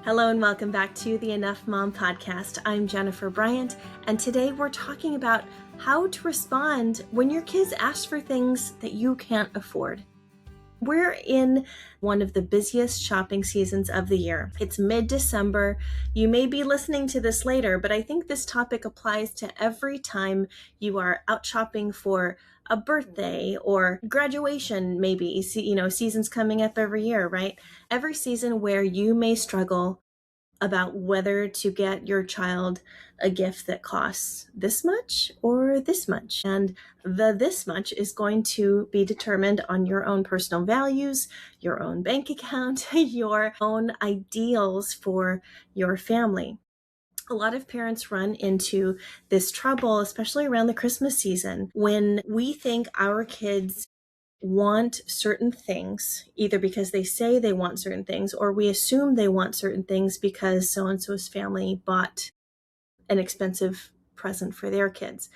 Hello and welcome back to the Enough Mom podcast. I'm Jennifer Bryant, and today we're talking about how to respond when your kids ask for things that you can't afford. We're in one of the busiest shopping seasons of the year. It's mid-December. You may be listening to this later, but I think this topic applies to every time you are out shopping for a birthday or graduation, maybe. Seasons coming up every year, right? Every season where you may struggle about whether to get your child a gift that costs this much or this much. And this much is going to be determined on your own personal values, your own bank account, your own ideals for your family. A lot of parents run into this trouble, especially around the Christmas season, when we think our kids want certain things, either because they say they want certain things, or we assume they want certain things because so-and-so's family bought an expensive present for their kids.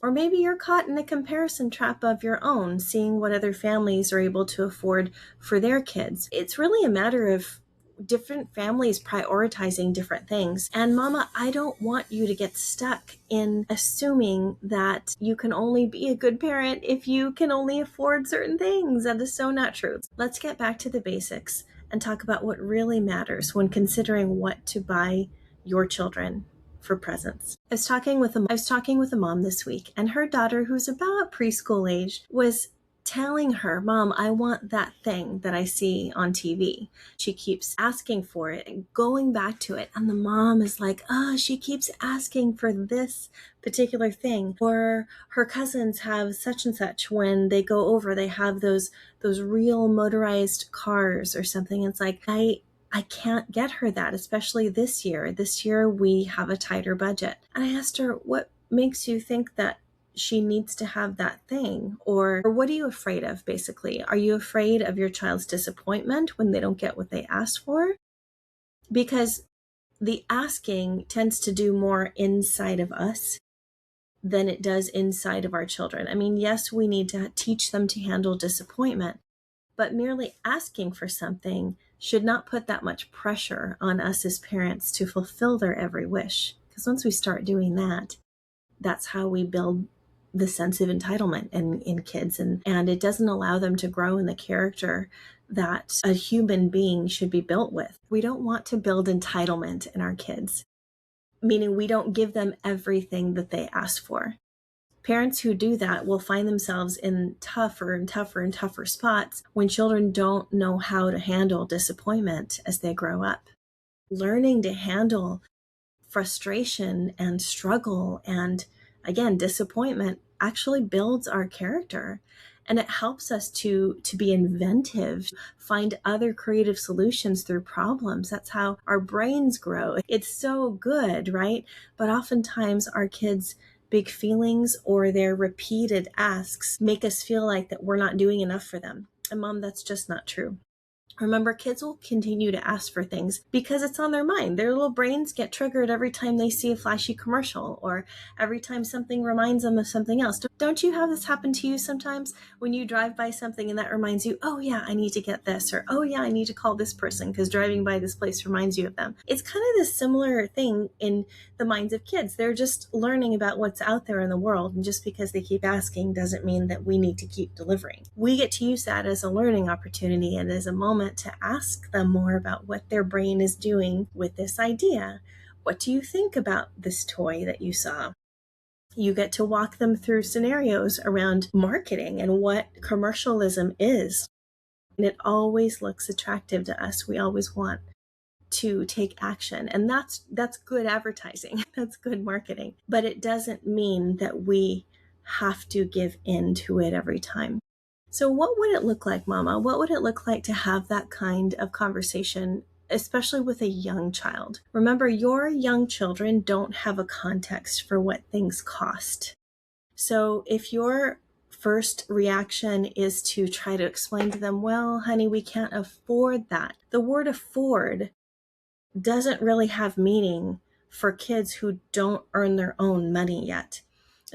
Or maybe you're caught in a comparison trap of your own, seeing what other families are able to afford for their kids. It's really a matter of different families prioritizing different things. And Mama, I don't want you to get stuck in assuming that you can only be a good parent if you can only afford certain things. That is so not true. Let's get back to the basics and talk about what really matters when considering what to buy your children for presents. I was talking with a mom this week, and her daughter, who's about preschool age, was telling her, "Mom, I want that thing that I see on TV." She keeps asking for it and going back to it. And the mom is like, she keeps asking for this particular thing. Or her cousins have such and such. When they go over, they have those real motorized cars or something. It's like, I can't get her that, especially this year. This year we have a tighter budget. And I asked her, what makes you think that she needs to have that thing? Or what are you afraid of, basically? Are you afraid of your child's disappointment when they don't get what they asked for? Because the asking tends to do more inside of us than it does inside of our children. I mean, yes, we need to teach them to handle disappointment, but merely asking for something should not put that much pressure on us as parents to fulfill their every wish. Because once we start doing that, that's how we build the sense of entitlement in kids. And it doesn't allow them to grow in the character that a human being should be built with. We don't want to build entitlement in our kids, meaning we don't give them everything that they ask for. Parents who do that will find themselves in tougher and tougher and tougher spots when children don't know how to handle disappointment as they grow up. Learning to handle frustration and struggle and, again, disappointment actually builds our character. And it helps us to be inventive, find other creative solutions through problems. That's how our brains grow. It's so good, right? But oftentimes our kids' big feelings or their repeated asks make us feel like that we're not doing enough for them. And Mom, that's just not true. Remember, kids will continue to ask for things because it's on their mind. Their little brains get triggered every time they see a flashy commercial or every time something reminds them of something else. Don't you have this happen to you sometimes when you drive by something and that reminds you, oh yeah, I need to get this, or oh yeah, I need to call this person because driving by this place reminds you of them. It's kind of this similar thing in the minds of kids. They're just learning about what's out there in the world. And just because they keep asking doesn't mean that we need to keep delivering. We get to use that as a learning opportunity and as a moment to ask them more about what their brain is doing with this idea. What do you think about this toy that you saw? You get to walk them through scenarios around marketing and what commercialism is. And it always looks attractive to us. We always want to take action. And that's good advertising. That's good marketing. But it doesn't mean that we have to give in to it every time. So what would it look like, Mama? What would it look like to have that kind of conversation, especially with a young child? Remember, your young children don't have a context for what things cost. So if your first reaction is to try to explain to them, well, honey, we can't afford that. The word afford doesn't really have meaning for kids who don't earn their own money yet.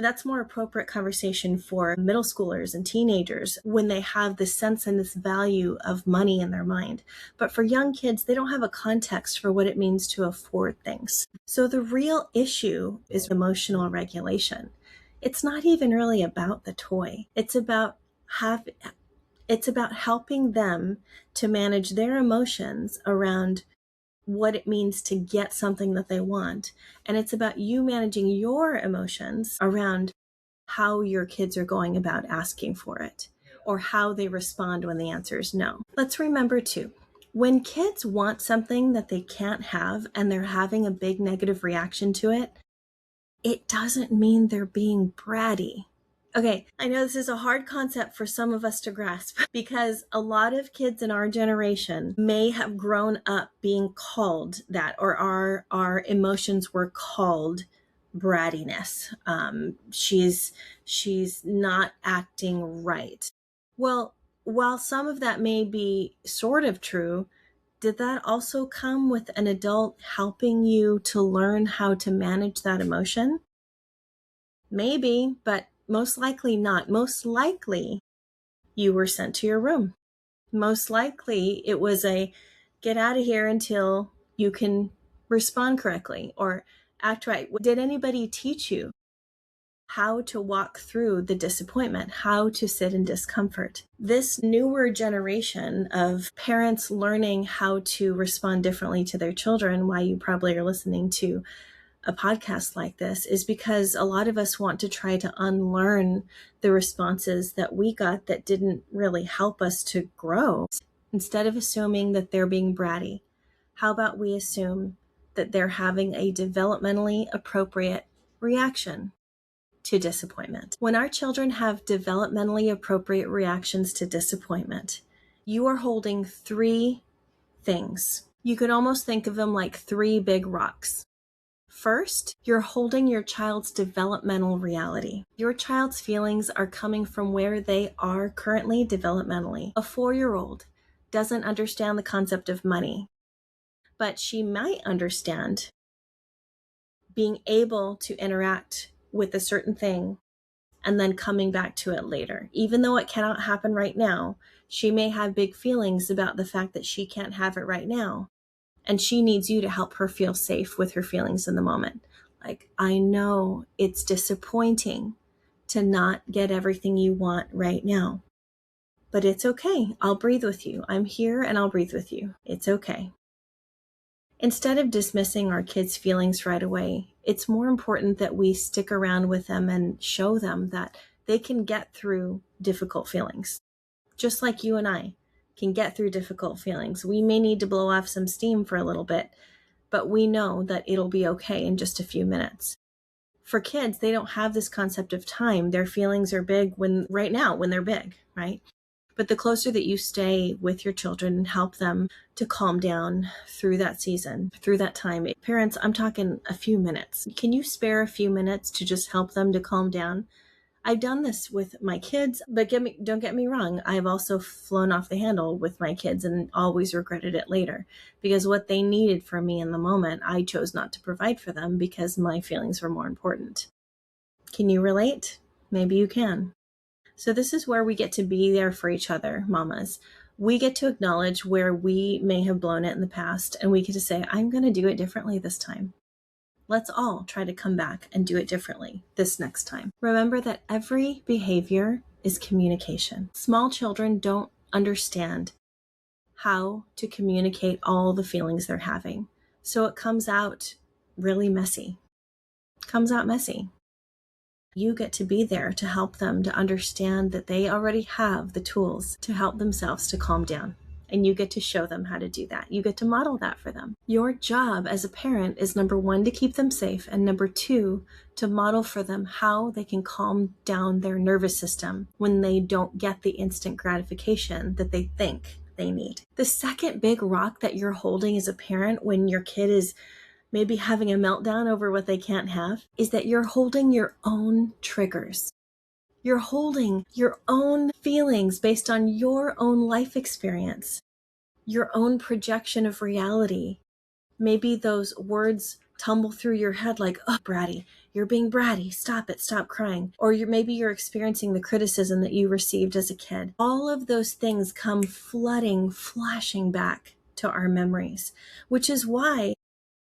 That's more appropriate conversation for middle schoolers and teenagers when they have this sense and this value of money in their mind. But for young kids, they don't have a context for what it means to afford things. So the real issue is emotional regulation. It's not even really about the toy. It's about helping them to manage their emotions around what it means to get something that they want. And it's about you managing your emotions around how your kids are going about asking for it or how they respond when the answer is no. Let's remember too, when kids want something that they can't have and they're having a big negative reaction to it, it doesn't mean they're being bratty. Okay, I know this is a hard concept for some of us to grasp because a lot of kids in our generation may have grown up being called that, or our emotions were called brattiness. She's not acting right. Well, while some of that may be sort of true, did that also come with an adult helping you to learn how to manage that emotion? Maybe, but most likely not. Most likely you were sent to your room. Most likely it was a get out of here until you can respond correctly or act right. Did anybody teach you how to walk through the disappointment, how to sit in discomfort? This newer generation of parents learning how to respond differently to their children, why you probably are listening to a podcast like this, is because a lot of us want to try to unlearn the responses that we got that didn't really help us to grow. Instead of assuming that they're being bratty, how about we assume that they're having a developmentally appropriate reaction to disappointment? When our children have developmentally appropriate reactions to disappointment, you are holding three things. You could almost think of them like three big rocks. First, you're holding your child's developmental reality. Your child's feelings are coming from where they are currently developmentally. A 4-year-old doesn't understand the concept of money, but she might understand being able to interact with a certain thing and then coming back to it later. Even though it cannot happen right now, she may have big feelings about the fact that she can't have it right now. And she needs you to help her feel safe with her feelings in the moment. Like, I know it's disappointing to not get everything you want right now, but it's okay. I'll breathe with you. I'm here and I'll breathe with you. It's okay. Instead of dismissing our kids' feelings right away, it's more important that we stick around with them and show them that they can get through difficult feelings, just like you and I can get through difficult feelings. We may need to blow off some steam for a little bit, but we know that it'll be okay in just a few minutes. For kids, they don't have this concept of time. Their feelings are big when they're big, right? But the closer that you stay with your children and help them to calm down through that season, through that time. Parents, I'm talking a few minutes. Can you spare a few minutes to just help them to calm down? I've done this with my kids, but don't get me wrong. I've also flown off the handle with my kids and always regretted it later because what they needed from me in the moment, I chose not to provide for them because my feelings were more important. Can you relate? Maybe you can. So this is where we get to be there for each other, mamas. We get to acknowledge where we may have blown it in the past, and we get to say, I'm going to do it differently this time. Let's all try to come back and do it differently this next time. Remember that every behavior is communication. Small children don't understand how to communicate all the feelings they're having. So it comes out really messy. You get to be there to help them to understand that they already have the tools to help themselves to calm down. And you get to show them how to do that. You get to model that for them. Your job as a parent is, number one, to keep them safe, and number two, to model for them how they can calm down their nervous system when they don't get the instant gratification that they think they need. The second big rock that you're holding as a parent when your kid is maybe having a meltdown over what they can't have is that you're holding your own triggers. You're holding your own feelings based on your own life experience, your own projection of reality. Maybe those words tumble through your head like, oh, bratty, you're being bratty, stop it, stop crying. Or maybe you're experiencing the criticism that you received as a kid. All of those things come flooding, flashing back to our memories, which is why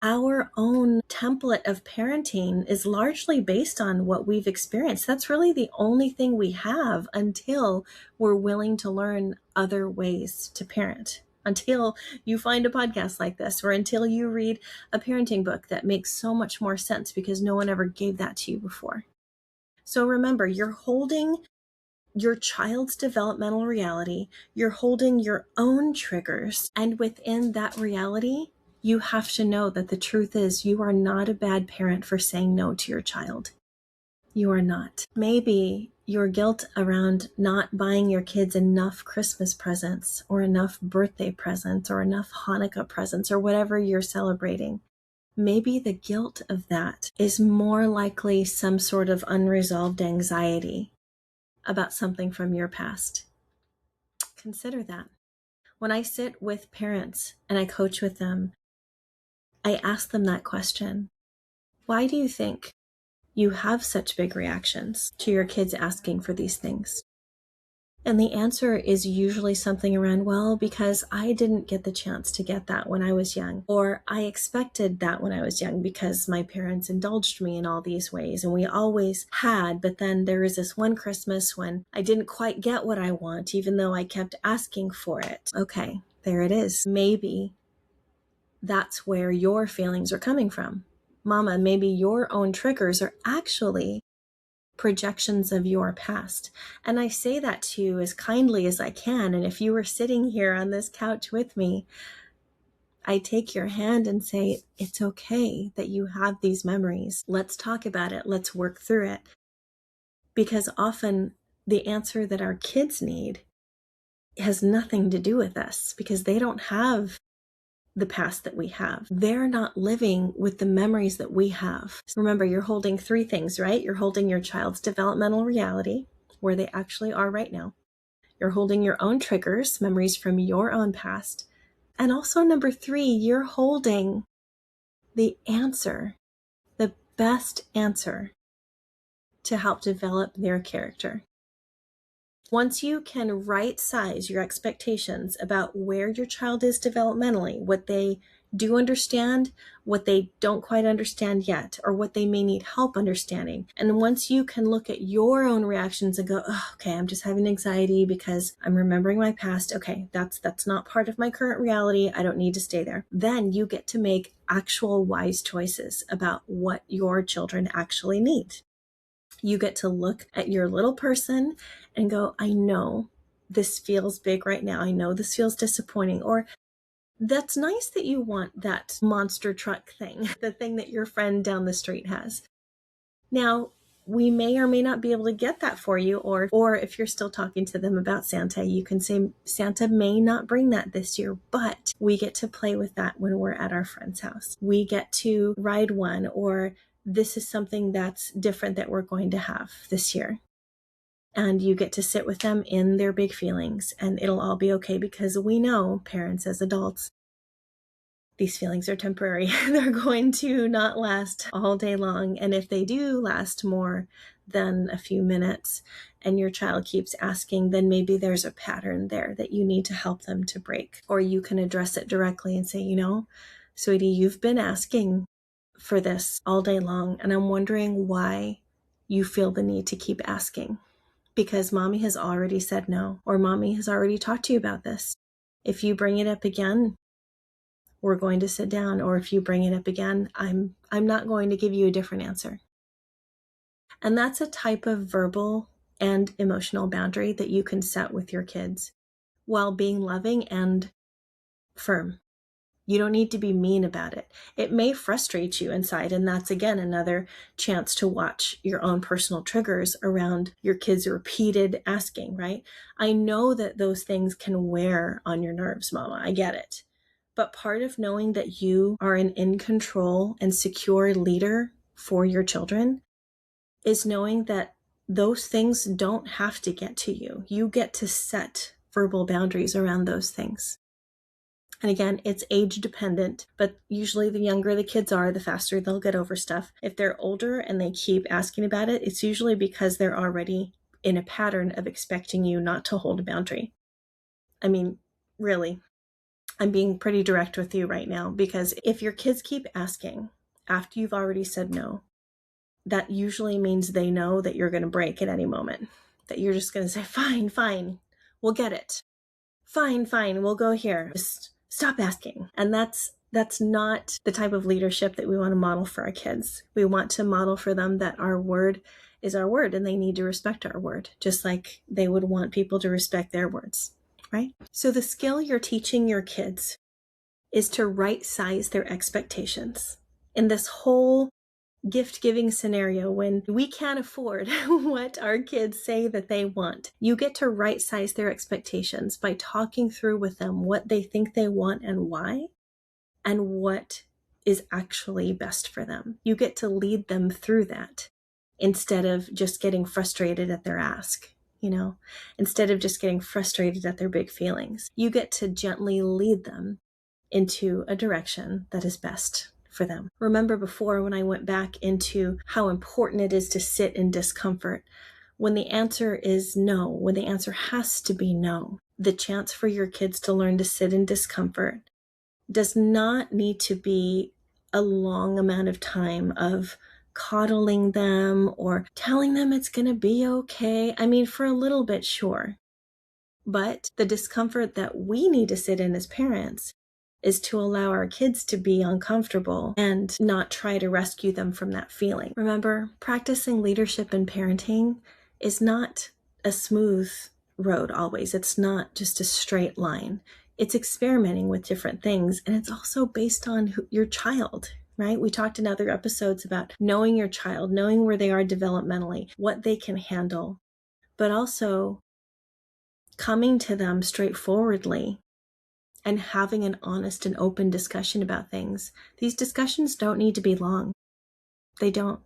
our own template of parenting is largely based on what we've experienced. That's really the only thing we have until we're willing to learn other ways to parent. Until you find a podcast like this, or until you read a parenting book that makes so much more sense because no one ever gave that to you before. So remember, you're holding your child's developmental reality, you're holding your own triggers, and within that reality, you have to know that the truth is you are not a bad parent for saying no to your child. You are not. Maybe your guilt around not buying your kids enough Christmas presents or enough birthday presents or enough Hanukkah presents or whatever you're celebrating. Maybe the guilt of that is more likely some sort of unresolved anxiety about something from your past. Consider that. When I sit with parents and I coach with them, I ask them that question. Why do you think you have such big reactions to your kids asking for these things? And the answer is usually something around, well, because I didn't get the chance to get that when I was young, or I expected that when I was young because my parents indulged me in all these ways and we always had, but then there was this one Christmas when I didn't quite get what I want, even though I kept asking for it. Okay, there it is. Maybe that's where your feelings are coming from. Mama, maybe your own triggers are actually projections of your past. And I say that to you as kindly as I can. And if you were sitting here on this couch with me, I take your hand and say, it's okay that you have these memories. Let's talk about it. Let's work through it. Because often the answer that our kids need has nothing to do with us because they don't have the past that we have. They're not living with the memories that we have. Remember, you're holding three things, right? You're holding your child's developmental reality, where they actually are right now. You're holding your own triggers, memories from your own past. And also, number three, you're holding the answer, the best answer to help develop their character. Once you can right size your expectations about where your child is developmentally, what they do understand, what they don't quite understand yet, or what they may need help understanding. And once you can look at your own reactions and go, oh, okay, I'm just having anxiety because I'm remembering my past. Okay, that's not part of my current reality. I don't need to stay there. Then you get to make actual wise choices about what your children actually need. You get to look at your little person and go, I know this feels big right now. I know this feels disappointing. Or that's nice that you want that monster truck thing, the thing that your friend down the street has. Now, we may or may not be able to get that for you, or if you're still talking to them about Santa, you can say, Santa may not bring that this year, but we get to play with that when we're at our friend's house. We get to ride one, or this is something that's different that we're going to have this year. And you get to sit with them in their big feelings, and it'll all be okay because we know, parents as adults, these feelings are temporary. They're going to not last all day long. And if they do last more than a few minutes and your child keeps asking, then maybe there's a pattern there that you need to help them to break. Or you can address it directly and say, you know, sweetie, you've been asking for this all day long, and I'm wondering why you feel the need to keep asking. Because mommy has already said no, or mommy has already talked to you about this. If you bring it up again, we're going to sit down, or if you bring it up again, I'm not going to give you a different answer. And that's a type of verbal and emotional boundary that you can set with your kids while being loving and firm. You don't need to be mean about it. It may frustrate you inside, and that's, again, another chance to watch your own personal triggers around your kids' repeated asking, right? I know that those things can wear on your nerves, Mama. I get it. But part of knowing that you are an in control and secure leader for your children is knowing that those things don't have to get to you. You get to set verbal boundaries around those things. And again, it's age dependent, but usually the younger the kids are, the faster they'll get over stuff. If they're older and they keep asking about it, it's usually because they're already in a pattern of expecting you not to hold a boundary. I mean, really, I'm being pretty direct with you right now, because if your kids keep asking after you've already said no, that usually means they know that you're going to break at any moment, that you're just going to say, fine, fine, we'll get it. Fine, we'll go here. Just stop asking. And that's not the type of leadership that we want to model for our kids. We want to model for them that our word is our word, and they need to respect our word, just like they would want people to respect their words, right? So the skill you're teaching your kids is to right-size their expectations. In this whole gift-giving scenario, when we can't afford what our kids say that they want, you get to right-size their expectations by talking through with them what they think they want and why, and what is actually best for them. You get to lead them through that instead of just getting frustrated at their ask, instead of just getting frustrated at their big feelings. You get to gently lead them into a direction that is best for them. Remember before, when I went back into how important it is to sit in discomfort, when the answer is no, when the answer has to be no, the chance for your kids to learn to sit in discomfort does not need to be a long amount of time of coddling them or telling them it's going to be okay. I mean, for a little bit, sure. But the discomfort that we need to sit in as parents is to allow our kids to be uncomfortable and not try to rescue them from that feeling. Remember, practicing leadership and parenting is not a smooth road always. It's not just a straight line. It's experimenting with different things, and it's also based on your child, right? We talked in other episodes about knowing your child, knowing where they are developmentally, what they can handle, but also coming to them straightforwardly and having an honest and open discussion about things. These discussions don't need to be long. They don't.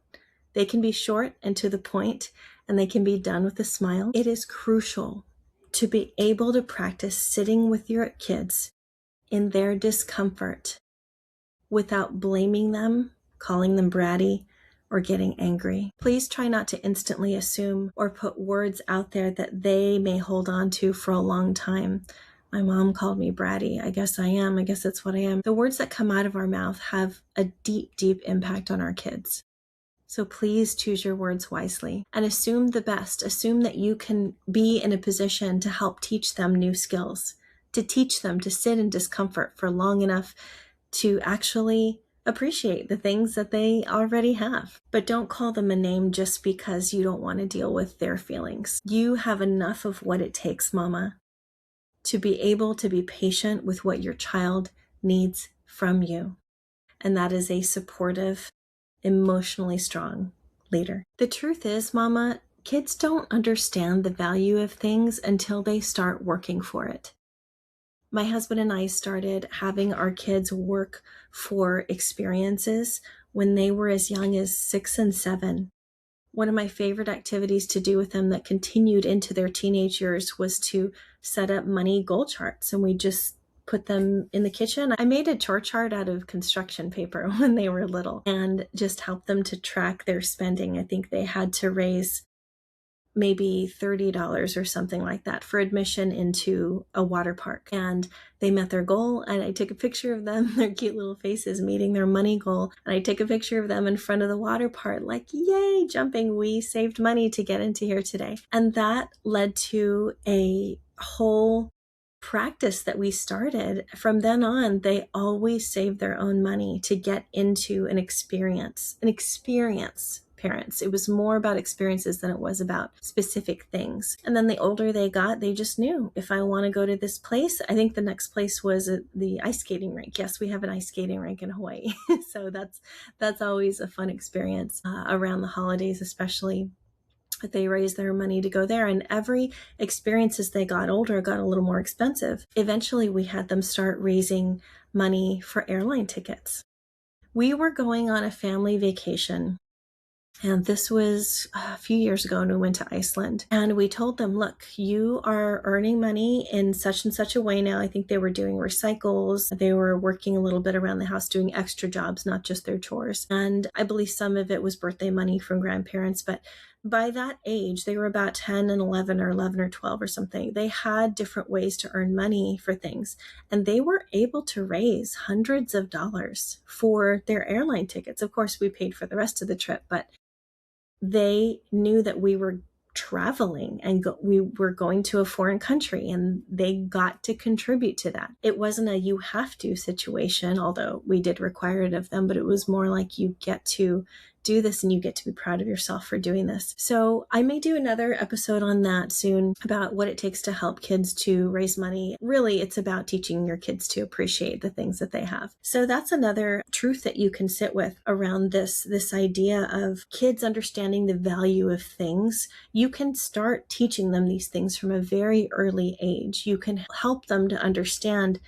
They can be short and to the point, and they can be done with a smile. It is crucial to be able to practice sitting with your kids in their discomfort without blaming them, calling them bratty, or getting angry. Please try not to instantly assume or put words out there that they may hold on to for a long time. My mom called me bratty. I guess I am. I guess that's what I am. The words that come out of our mouth have a deep, deep impact on our kids. So please choose your words wisely and assume the best. Assume that you can be in a position to help teach them new skills, to teach them to sit in discomfort for long enough to actually appreciate the things that they already have. But don't call them a name just because you don't want to deal with their feelings. You have enough of what it takes, Mama, to be able to be patient with what your child needs from you. And that is a supportive, emotionally strong leader. The truth is, Mama, kids don't understand the value of things until they start working for it. My husband and I started having our kids work for experiences when they were as young as 6 and 7. One of my favorite activities to do with them that continued into their teenage years was to set up money goal charts, and we just put them in the kitchen. I made a chore chart out of construction paper when they were little and just helped them to track their spending. I think they had to raise maybe $30 or something like that for admission into a water park. And they met their goal, and I took a picture of them, their cute little faces meeting their money goal. And I take a picture of them in front of the water park, like, yay, jumping, we saved money to get into here today. And that led to a whole practice that we started. From then on, they always saved their own money to get into an experience. Parents. It was more about experiences than it was about specific things. And then the older they got, they just knew, if I want to go to this place, I think the next place was the ice skating rink. Yes, we have an ice skating rink in Hawaii. So that's always a fun experience around the holidays, especially. But they raised their money to go there, and every experience as they got older got a little more expensive. Eventually, we had them start raising money for airline tickets. We were going on a family vacation And this was a few years ago, and we went to Iceland. And we told them, look, you are earning money in such and such a way now. I think they were doing recycles. They were working a little bit around the house, doing extra jobs, not just their chores. And I believe some of it was birthday money from grandparents. But by that age, they were about 10 and 11 or 11 or 12 or something. They had different ways to earn money for things. And they were able to raise hundreds of dollars for their airline tickets. Of course, we paid for the rest of the trip, but they knew that we were traveling and we were going to a foreign country, and they got to contribute to that. It wasn't a you have to situation, although we did require it of them, but it was more like you get to do this and you get to be proud of yourself for doing this. So I may do another episode on that soon about what it takes to help kids to raise money. Really, it's about teaching your kids to appreciate the things that they have. So that's another truth that you can sit with around this idea of kids understanding the value of things. You can start teaching them these things from a very early age. You can help them to understand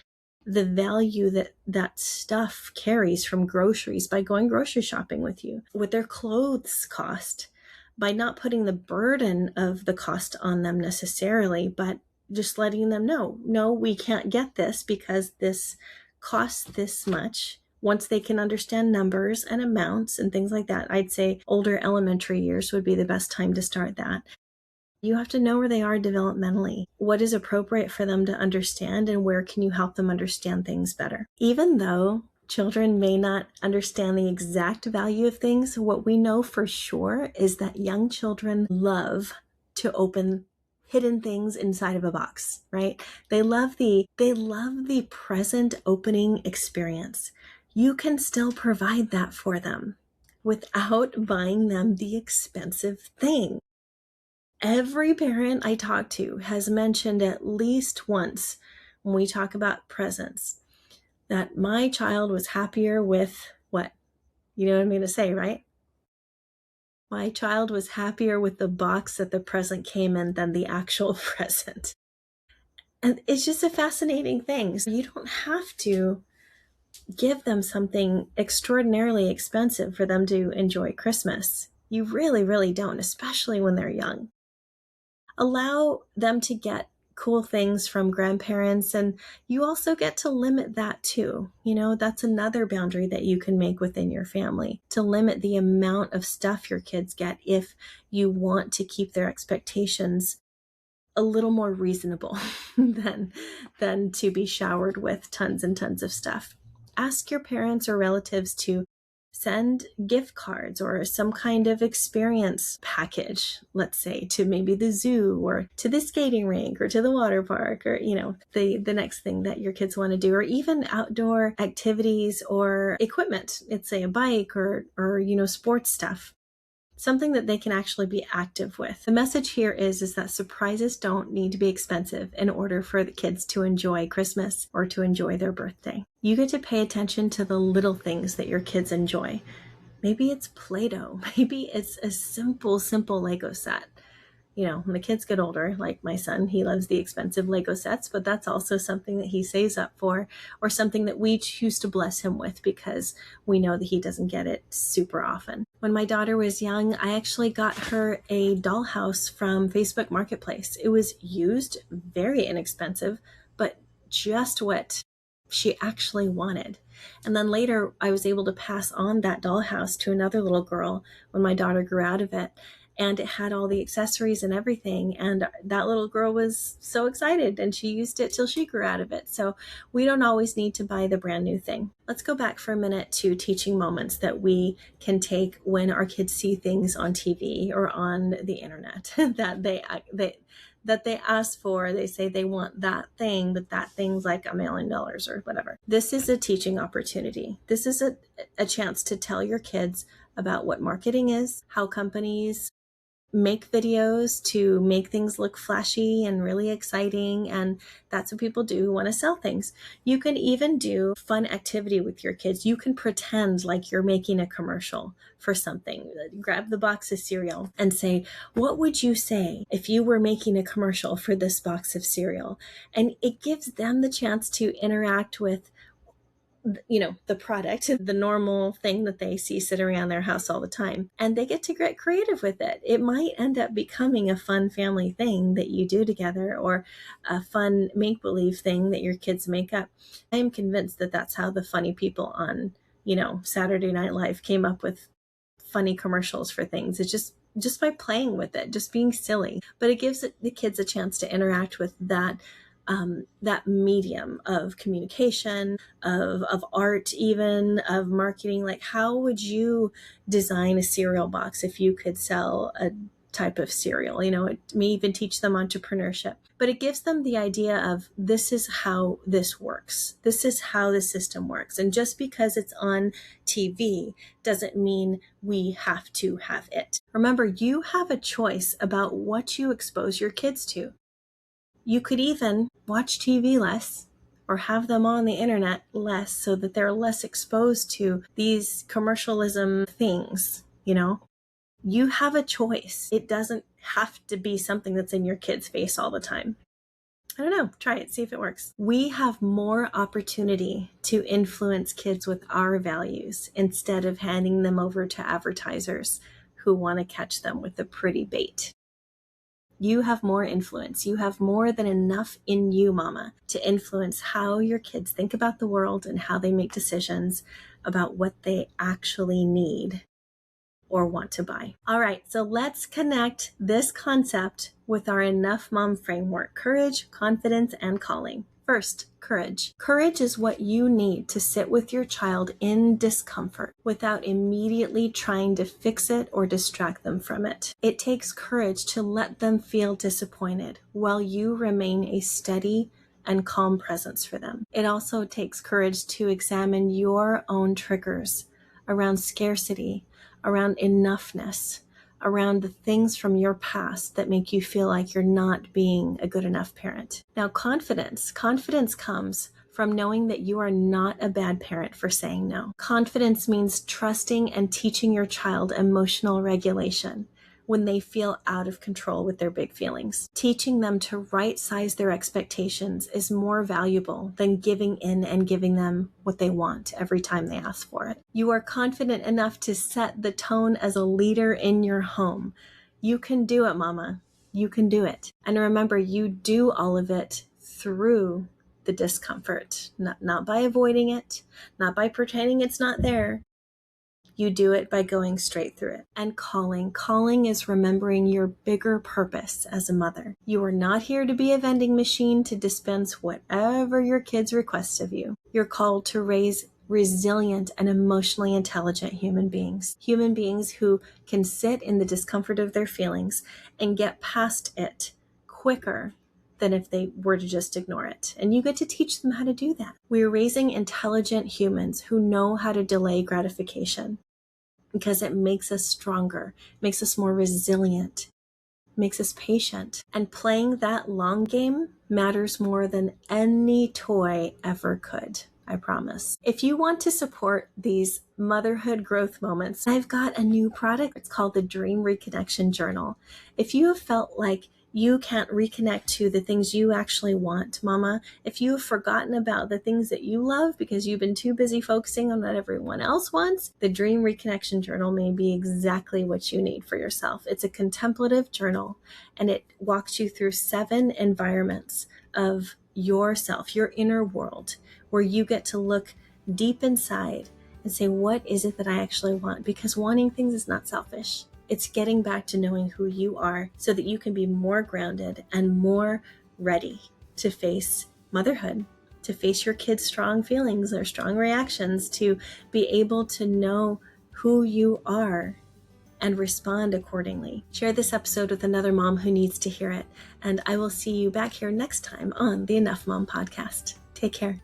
the value that stuff carries from groceries by going grocery shopping with you, what their clothes cost, by not putting the burden of the cost on them necessarily, but just letting them know, no, we can't get this because this costs this much. Once they can understand numbers and amounts and things like that, I'd say older elementary years would be the best time to start that. You have to know where they are developmentally, what is appropriate for them to understand, and where can you help them understand things better. Even though children may not understand the exact value of things, what we know for sure is that young children love to open hidden things inside of a box, right? They love the present opening experience. You can still provide that for them without buying them the expensive thing. Every parent I talk to has mentioned at least once when we talk about presents that my child was happier with what? You know what I'm going to say, right? My child was happier with the box that the present came in than the actual present. And it's just a fascinating thing. So you don't have to give them something extraordinarily expensive for them to enjoy Christmas. You really, really don't, especially when they're young. Allow them to get cool things from grandparents, and you also get to limit that too. You know, that's another boundary that you can make within your family, to limit the amount of stuff your kids get if you want to keep their expectations a little more reasonable than to be showered with tons and tons of stuff. Ask your parents or relatives to send gift cards or some kind of experience package, let's say, to maybe the zoo or to the skating rink or to the water park, or, you know, the next thing that your kids want to do, or even outdoor activities or equipment. It's say a bike or, you know, sports stuff. Something that they can actually be active with. The message here is that surprises don't need to be expensive in order for the kids to enjoy Christmas or to enjoy their birthday. You get to pay attention to the little things that your kids enjoy. Maybe it's Play-Doh. Maybe it's a simple Lego set. You know, when the kids get older, like my son, he loves the expensive Lego sets, but that's also something that he saves up for, or something that we choose to bless him with because we know that he doesn't get it super often. When my daughter was young, I actually got her a dollhouse from Facebook Marketplace. It was used, very inexpensive, but just what she actually wanted. And then later, I was able to pass on that dollhouse to another little girl when my daughter grew out of it. And it had all the accessories and everything. And that little girl was so excited, and she used it till she grew out of it. So we don't always need to buy the brand new thing. Let's go back for a minute to teaching moments that we can take when our kids see things on TV or on the internet that they ask for. They say they want that thing, but that thing's like $1 million or whatever. This is a teaching opportunity. This is a chance to tell your kids about what marketing is, how companies make videos to make things look flashy and really exciting, and that's what people do who want to sell things. You can even do fun activity with your kids. You can pretend like you're making a commercial for something. Grab the box of cereal and say, what would you say if you were making a commercial for this box of cereal? And it gives them the chance to interact with the product, the normal thing that they see sitting around their house all the time. And they get to get creative with it. It might end up becoming a fun family thing that you do together, or a fun make-believe thing that your kids make up. I am convinced that that's how the funny people on, Saturday Night Live came up with funny commercials for things. It's just by playing with it, just being silly. But it gives the kids a chance to interact with that medium of communication, of art, even of marketing. Like, how would you design a cereal box if you could sell a type of cereal? It may even teach them entrepreneurship, but it gives them the idea of, this is how this works. This is how the system works. And just because it's on TV doesn't mean we have to have it. Remember, you have a choice about what you expose your kids to. You could even watch TV less, or have them on the internet less, so that they're less exposed to these commercialism things. You have a choice. It doesn't have to be something that's in your kid's face all the time. I don't know. Try it. See if it works. We have more opportunity to influence kids with our values, instead of handing them over to advertisers who want to catch them with a pretty bait. You have more influence. You have more than enough in you, mama, to influence how your kids think about the world and how they make decisions about what they actually need or want to buy. All right, so let's connect this concept with our Enough Mom framework: courage, confidence, and calling. First, courage. Courage is what you need to sit with your child in discomfort without immediately trying to fix it or distract them from it. It takes courage to let them feel disappointed while you remain a steady and calm presence for them. It also takes courage to examine your own triggers around scarcity, around enoughness, around the things from your past that make you feel like you're not being a good enough parent. Now, confidence comes from knowing that you are not a bad parent for saying no. Confidence means trusting and teaching your child emotional regulation when they feel out of control with their big feelings. Teaching them to right-size their expectations is more valuable than giving in and giving them what they want every time they ask for it. You are confident enough to set the tone as a leader in your home. You can do it, mama. You can do it. And remember, you do all of it through the discomfort, not by avoiding it, not by pretending it's not there. You do it by going straight through it. And calling is remembering your bigger purpose as a mother. You are not here to be a vending machine to dispense whatever your kids request of you. You're called to raise resilient and emotionally intelligent human beings who can sit in the discomfort of their feelings and get past it quicker than if they were to just ignore it. And you get to teach them how to do that. We are raising intelligent humans who know how to delay gratification, because it makes us stronger, makes us more resilient, makes us patient. And playing that long game matters more than any toy ever could. I promise. If you want to support these motherhood growth moments, I've got a new product. It's called the Dream Reconnection Journal. If you have felt like you can't reconnect to the things you actually want, mama, if you have forgotten about the things that you love because you've been too busy focusing on what everyone else wants, the Dream Reconnection Journal may be exactly what you need for yourself. It's a contemplative journal, and it walks you through 7 environments of yourself, your inner world, where you get to look deep inside and say, what is it that I actually want? Because wanting things is not selfish. It's getting back to knowing who you are so that you can be more grounded and more ready to face motherhood, to face your kids' strong feelings or strong reactions, to be able to know who you are and respond accordingly. Share this episode with another mom who needs to hear it, and I will see you back here next time on the Enough Mom podcast. Take care.